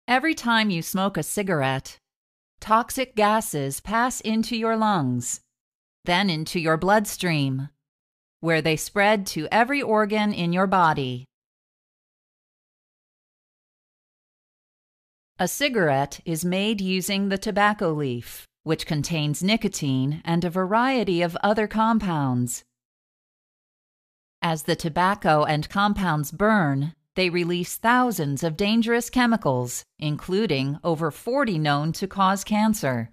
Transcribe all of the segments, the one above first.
Every time you smoke a cigarette, toxic gases pass into your lungs, then into your bloodstream, where they spread to every organ in your body. A cigarette is made using the tobacco leaf, which contains nicotine and a variety of other compounds. As the tobacco and compounds burn, they release thousands of dangerous chemicals, including over 40 known to cause cancer.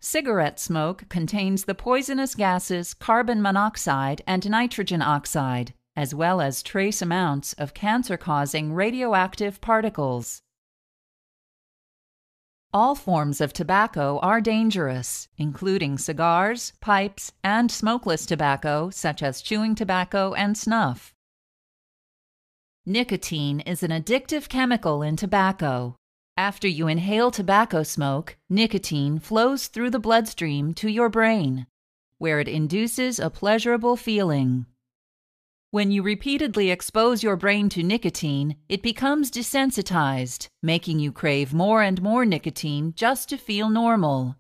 Cigarette smoke contains the poisonous gases carbon monoxide and nitrogen oxide, as well as trace amounts of cancer-causing radioactive particles. All forms of tobacco are dangerous, including cigars, pipes, and smokeless tobacco such as chewing tobacco and snuff. Nicotine is an addictive chemical in tobacco. After you inhale tobacco smoke, nicotine flows through the bloodstream to your brain, where it induces a pleasurable feeling. When you repeatedly expose your brain to nicotine, it becomes desensitized, making you crave more and more nicotine just to feel normal.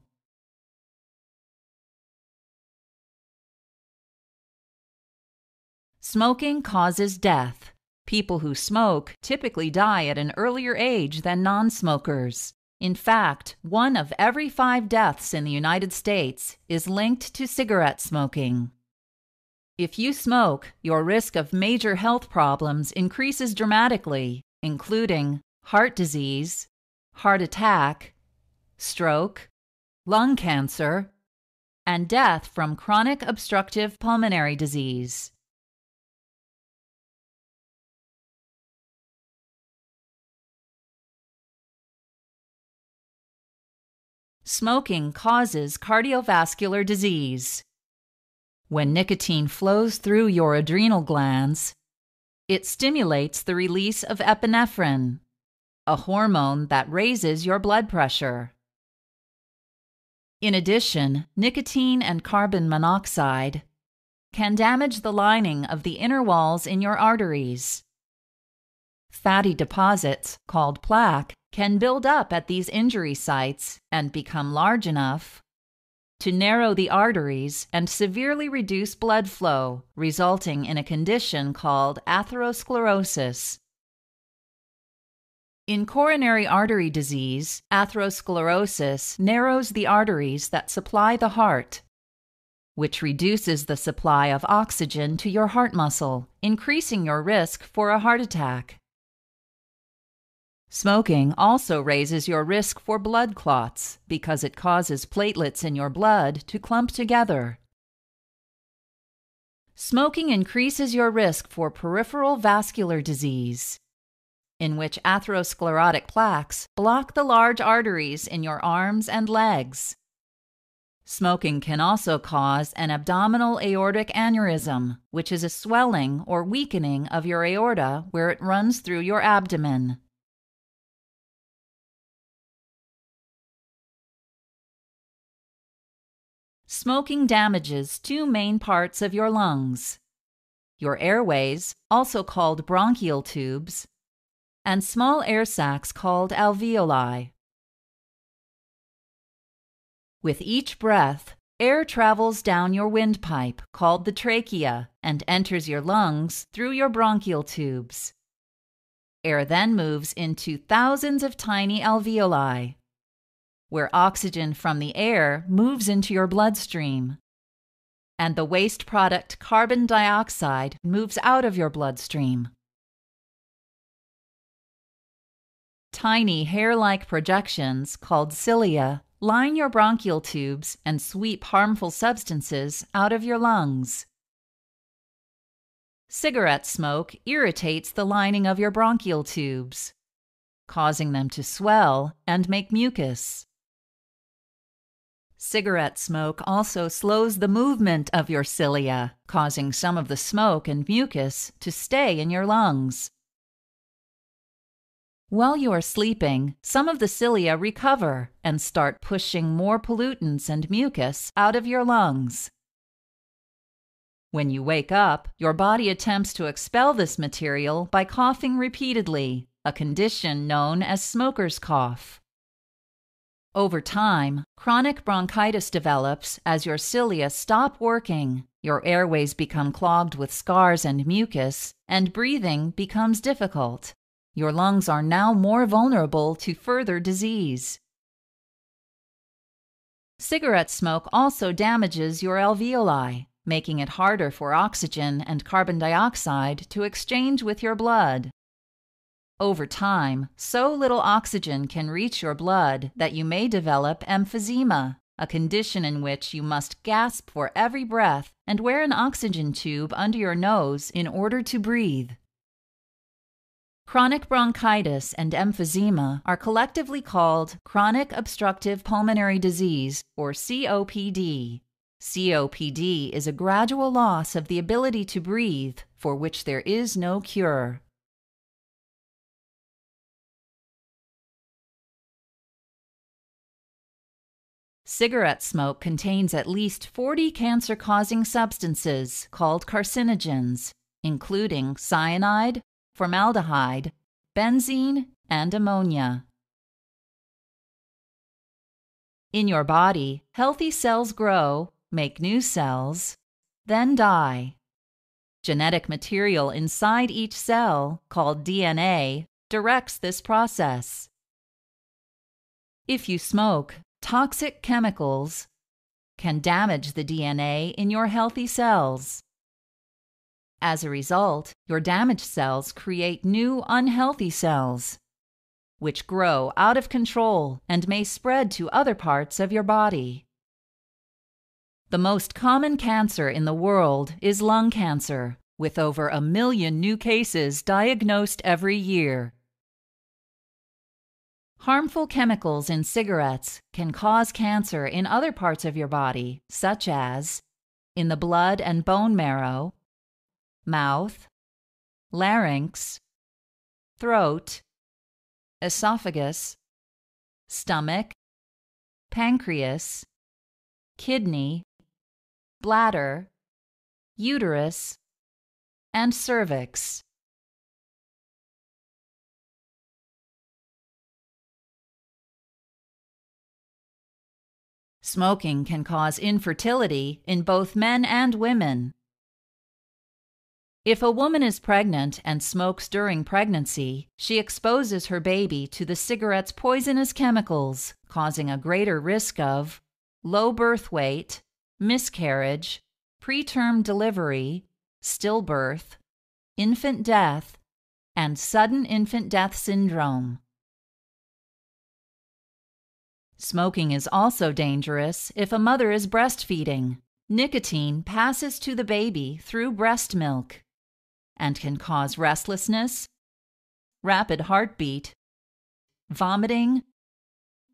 Smoking causes death. People who smoke typically die at an earlier age than non-smokers. In fact, 1 of every 5 deaths in the United States is linked to cigarette smoking. If you smoke, your risk of major health problems increases dramatically, including heart disease, heart attack, stroke, lung cancer, and death from chronic obstructive pulmonary disease. Smoking causes cardiovascular disease. When nicotine flows through your adrenal glands, it stimulates the release of epinephrine, a hormone that raises your blood pressure. In addition, nicotine and carbon monoxide can damage the lining of the inner walls in your arteries. Fatty deposits, called plaque, can build up at these injury sites and become large enough to narrow the arteries and severely reduce blood flow, resulting in a condition called atherosclerosis. In coronary artery disease, atherosclerosis narrows the arteries that supply the heart, which reduces the supply of oxygen to your heart muscle, increasing your risk for a heart attack. Smoking also raises your risk for blood clots because it causes platelets in your blood to clump together. Smoking increases your risk for peripheral vascular disease, in which atherosclerotic plaques block the large arteries in your arms and legs. Smoking can also cause an abdominal aortic aneurysm, which is a swelling or weakening of your aorta where it runs through your abdomen. Smoking damages 2 main parts of your lungs: your airways, also called bronchial tubes, and small air sacs called alveoli. With each breath, air travels down your windpipe, called the trachea, and enters your lungs through your bronchial tubes. Air then moves into thousands of tiny alveoli, where oxygen from the air moves into your bloodstream, and the waste product carbon dioxide moves out of your bloodstream. Tiny hair-like projections, called cilia, line your bronchial tubes and sweep harmful substances out of your lungs. Cigarette smoke irritates the lining of your bronchial tubes, causing them to swell and make mucus. Cigarette smoke also slows the movement of your cilia, causing some of the smoke and mucus to stay in your lungs. While you are sleeping, some of the cilia recover and start pushing more pollutants and mucus out of your lungs. When you wake up, your body attempts to expel this material by coughing repeatedly, a condition known as smoker's cough. Over time, chronic bronchitis develops as your cilia stop working, your airways become clogged with scars and mucus, and breathing becomes difficult. Your lungs are now more vulnerable to further disease. Cigarette smoke also damages your alveoli, making it harder for oxygen and carbon dioxide to exchange with your blood. Over time, so little oxygen can reach your blood that you may develop emphysema, a condition in which you must gasp for every breath and wear an oxygen tube under your nose in order to breathe. Chronic bronchitis and emphysema are collectively called chronic obstructive pulmonary disease, or COPD. COPD is a gradual loss of the ability to breathe, for which there is no cure. Cigarette smoke contains at least 40 cancer-causing substances called carcinogens, including cyanide, formaldehyde, benzene, and ammonia. In your body, healthy cells grow, make new cells, then die. Genetic material inside each cell, called DNA, directs this process. If you smoke, toxic chemicals can damage the DNA in your healthy cells. As a result, your damaged cells create new unhealthy cells, which grow out of control and may spread to other parts of your body. The most common cancer in the world is lung cancer, with over 1 million new cases diagnosed every year. Harmful chemicals in cigarettes can cause cancer in other parts of your body, such as in the blood and bone marrow, mouth, larynx, throat, esophagus, stomach, pancreas, kidney, bladder, uterus, and cervix. Smoking can cause infertility in both men and women. If a woman is pregnant and smokes during pregnancy, she exposes her baby to the cigarette's poisonous chemicals, causing a greater risk of low birth weight, miscarriage, preterm delivery, stillbirth, infant death, and sudden infant death syndrome. Smoking is also dangerous if a mother is breastfeeding. Nicotine passes to the baby through breast milk and can cause restlessness, rapid heartbeat, vomiting,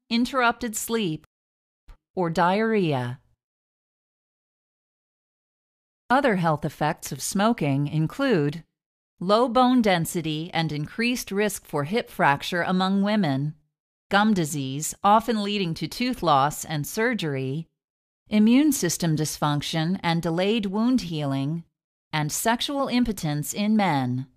interrupted sleep, or diarrhea. Other health effects of smoking include low bone density and increased risk for hip fracture among women, gum disease, often leading to tooth loss and surgery, immune system dysfunction and delayed wound healing, and sexual impotence in men.